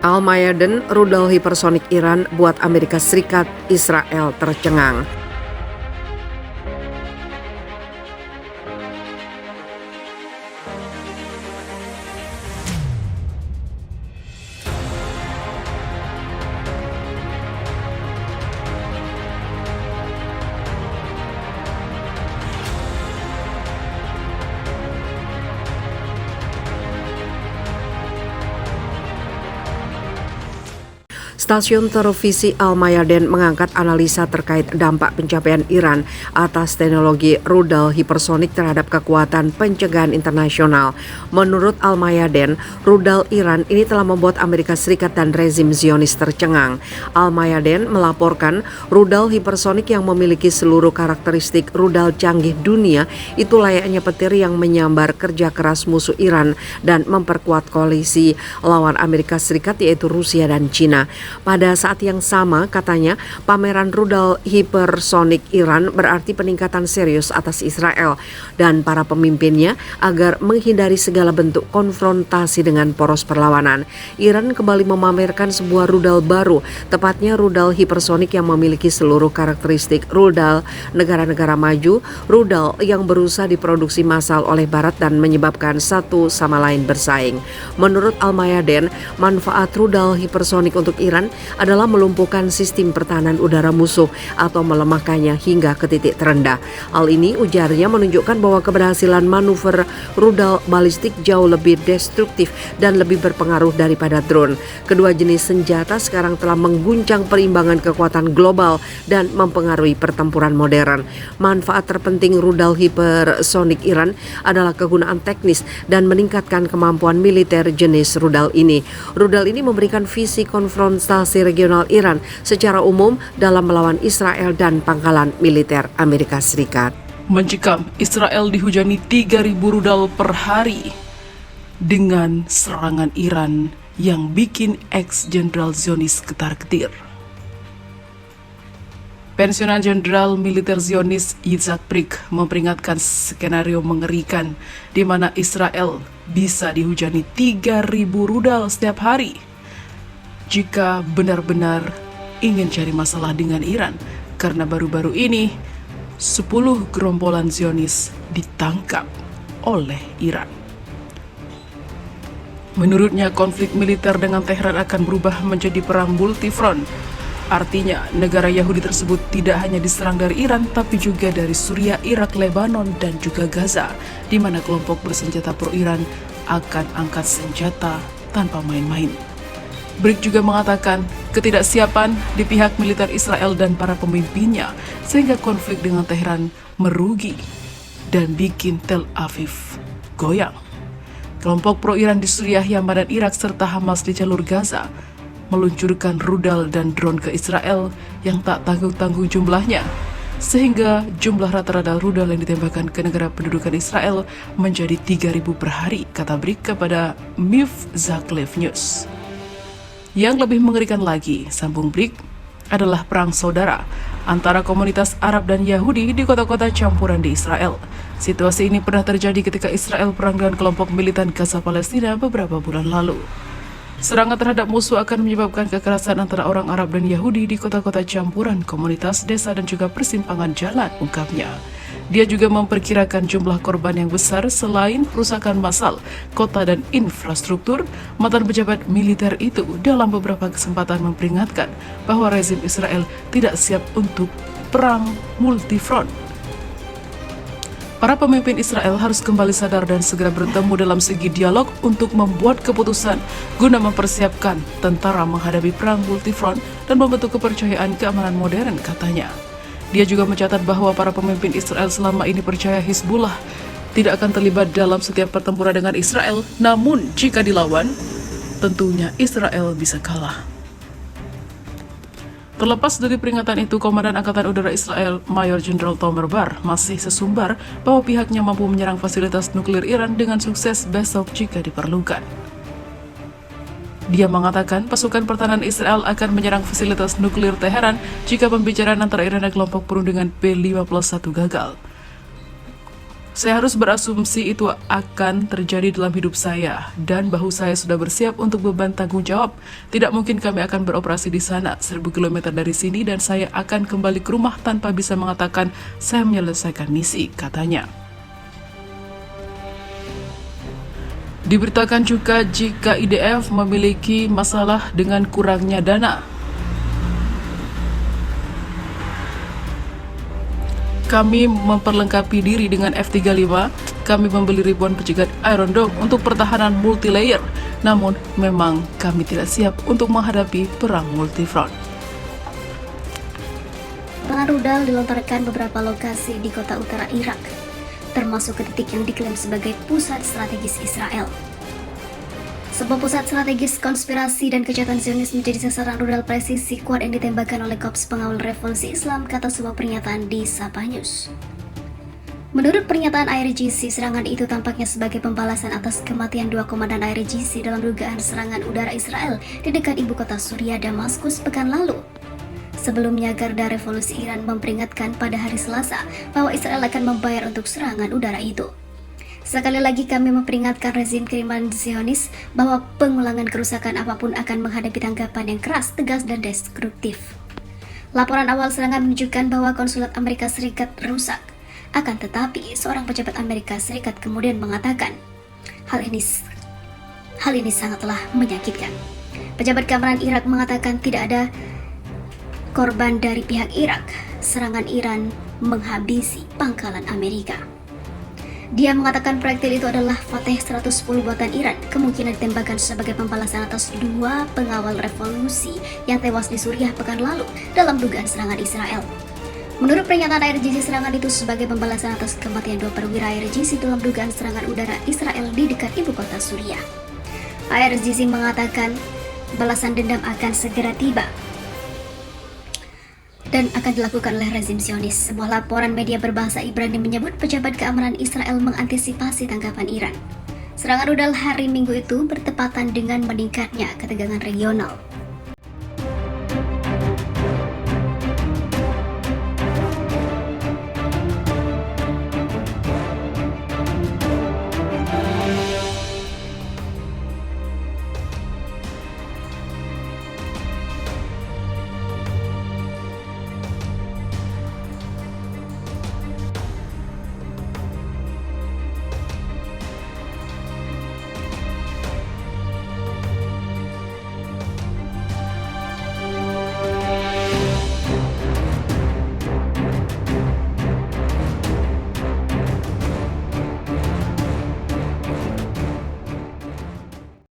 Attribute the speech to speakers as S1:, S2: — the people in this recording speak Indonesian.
S1: Al-Mayadeen, rudal hipersonik Iran buat Amerika Serikat, Israel tercengang. Stasiun televisi Al-Mayadeen mengangkat analisa terkait dampak pencapaian Iran atas teknologi rudal hipersonik terhadap kekuatan pencegahan internasional. Menurut Al-Mayadeen, rudal Iran ini telah membuat Amerika Serikat dan rezim Zionis tercengang. Al-Mayadeen melaporkan rudal hipersonik yang memiliki seluruh karakteristik rudal canggih dunia itu layaknya petir yang menyambar kerja keras musuh Iran dan memperkuat koalisi lawan Amerika Serikat yaitu Rusia dan China. Pada saat yang sama, katanya, pameran rudal hipersonik Iran berarti peningkatan serius atas Israel dan para pemimpinnya agar menghindari segala bentuk konfrontasi dengan poros perlawanan. Iran kembali memamerkan sebuah rudal baru, tepatnya rudal hipersonik yang memiliki seluruh karakteristik rudal negara-negara maju, rudal yang berusaha diproduksi massal oleh Barat dan menyebabkan satu sama lain bersaing. Menurut Al-Mayadeen, manfaat rudal hipersonik untuk Iran adalah melumpuhkan sistem pertahanan udara musuh atau melemahkannya hingga ke titik terendah. Hal ini ujarnya menunjukkan bahwa keberhasilan manuver rudal balistik jauh lebih destruktif dan lebih berpengaruh daripada drone. Kedua jenis senjata sekarang telah mengguncang perimbangan kekuatan global dan mempengaruhi pertempuran modern. Manfaat terpenting rudal hipersonik Iran adalah kegunaan teknis dan meningkatkan kemampuan militer jenis rudal ini. Rudal ini memberikan visi konfrontasi regional Iran secara umum dalam melawan Israel dan pangkalan militer Amerika Serikat.
S2: Mencekam, Israel dihujani 3.000 rudal per hari dengan serangan Iran yang bikin ex-jenderal Zionis ketar-ketir. Pensiunan Jenderal Militer Zionis Yitzhak Brik memperingatkan skenario mengerikan di mana Israel bisa dihujani 3.000 rudal setiap hari jika benar-benar ingin cari masalah dengan Iran, karena baru-baru ini 10 gerombolan Zionis ditangkap oleh Iran. Menurutnya, konflik militer dengan Teheran akan berubah menjadi perang multifront. Artinya, negara Yahudi tersebut tidak hanya diserang dari Iran, tapi juga dari Suriah, Irak, Lebanon, dan juga Gaza, di mana kelompok bersenjata pro-Iran akan angkat senjata tanpa main-main. Brik juga mengatakan ketidaksiapan di pihak militer Israel dan para pemimpinnya sehingga konflik dengan Teheran merugi dan bikin Tel Aviv goyang. Kelompok pro-Iran di Suriah, Yaman, dan Irak serta Hamas di jalur Gaza meluncurkan rudal dan drone ke Israel yang tak tanggung-tanggung jumlahnya, sehingga jumlah rata-rata rudal yang ditembakkan ke negara pendudukan Israel menjadi 3.000 per hari, kata Brik kepada Mivzaklev News. Yang lebih mengerikan lagi, sambung Brik, adalah perang saudara antara komunitas Arab dan Yahudi di kota-kota campuran di Israel. Situasi ini pernah terjadi ketika Israel perang dengan kelompok militan Gaza Palestina beberapa bulan lalu. Serangan terhadap musuh akan menyebabkan kekerasan antara orang Arab dan Yahudi di kota-kota campuran, komunitas, desa, dan juga persimpangan jalan, ungkapnya. Dia juga memperkirakan jumlah korban yang besar selain perusakan massal, kota dan infrastruktur. Mantan pejabat militer itu dalam beberapa kesempatan memperingatkan bahwa rezim Israel tidak siap untuk perang multifront. Para pemimpin Israel harus kembali sadar dan segera bertemu dalam segi dialog untuk membuat keputusan guna mempersiapkan tentara menghadapi perang multifront dan membentuk kepercayaan keamanan modern, katanya. Dia juga mencatat bahwa para pemimpin Israel selama ini percaya Hizbullah tidak akan terlibat dalam setiap pertempuran dengan Israel, namun jika dilawan, tentunya Israel bisa kalah. Terlepas dari peringatan itu, Komandan Angkatan Udara Israel, Mayor Jenderal Tomer Bar, masih sesumbar bahwa pihaknya mampu menyerang fasilitas nuklir Iran dengan sukses besok jika diperlukan. Dia mengatakan pasukan pertahanan Israel akan menyerang fasilitas nuklir Teheran jika pembicaraan antara Iran dan kelompok perundingan P-51 gagal. Saya harus berasumsi itu akan terjadi dalam hidup saya, dan bahu saya sudah bersiap untuk beban tanggung jawab. Tidak mungkin kami akan beroperasi di sana, 1000 km dari sini, dan saya akan kembali ke rumah tanpa bisa mengatakan saya menyelesaikan misi, katanya. Diberitakan juga jika IDF memiliki masalah dengan kurangnya dana. Kami memperlengkapi diri dengan F-35, kami membeli ribuan pencegat Iron Dome untuk pertahanan multi-layer, namun memang kami tidak siap untuk menghadapi perang multifront.
S3: Serangan rudal dilontarkan beberapa lokasi di kota utara Irak, termasuk ke titik yang diklaim sebagai pusat strategis Israel. Sebuah pusat strategis konspirasi dan kejahatan Zionis menjadi sasaran rudal presisi kuat yang ditembakkan oleh Korps Pengawal Revolusi Islam, kata sebuah pernyataan di Sapa News. Menurut pernyataan IRGC, serangan itu tampaknya sebagai pembalasan atas kematian 2 komandan IRGC dalam dugaan serangan udara Israel di dekat ibu kota Suriah, Damaskus, pekan lalu. Sebelumnya, Garda Revolusi Iran memperingatkan pada hari Selasa bahwa Israel akan membayar untuk serangan udara itu. Sekali lagi kami memperingatkan rezim kriminal Zionis bahwa pengulangan kerusakan apapun akan menghadapi tanggapan yang keras, tegas, dan destruktif. Laporan awal serangan menunjukkan bahwa konsulat Amerika Serikat rusak. Akan tetapi, seorang pejabat Amerika Serikat kemudian mengatakan, hal ini sangatlah menyakitkan. Pejabat keamanan Irak mengatakan tidak ada korban dari pihak Irak. Serangan Iran menghabisi pangkalan Amerika. Dia mengatakan proyektil itu adalah Fateh 110 buatan Iran, kemungkinan ditembakkan sebagai pembalasan atas 2 pengawal revolusi yang tewas di Suriah pekan lalu dalam dugaan serangan Israel. Menurut pernyataan IRGC, serangan itu sebagai pembalasan atas kematian 2 perwira IRGC dalam dugaan serangan udara Israel di dekat ibu kota Suriah. IRGC mengatakan balasan dendam akan segera tiba dan akan dilakukan oleh rezim Zionis. Sebuah laporan media berbahasa Ibrani menyebut pejabat keamanan Israel mengantisipasi tanggapan Iran. Serangan rudal hari Minggu itu bertepatan dengan meningkatnya ketegangan regional.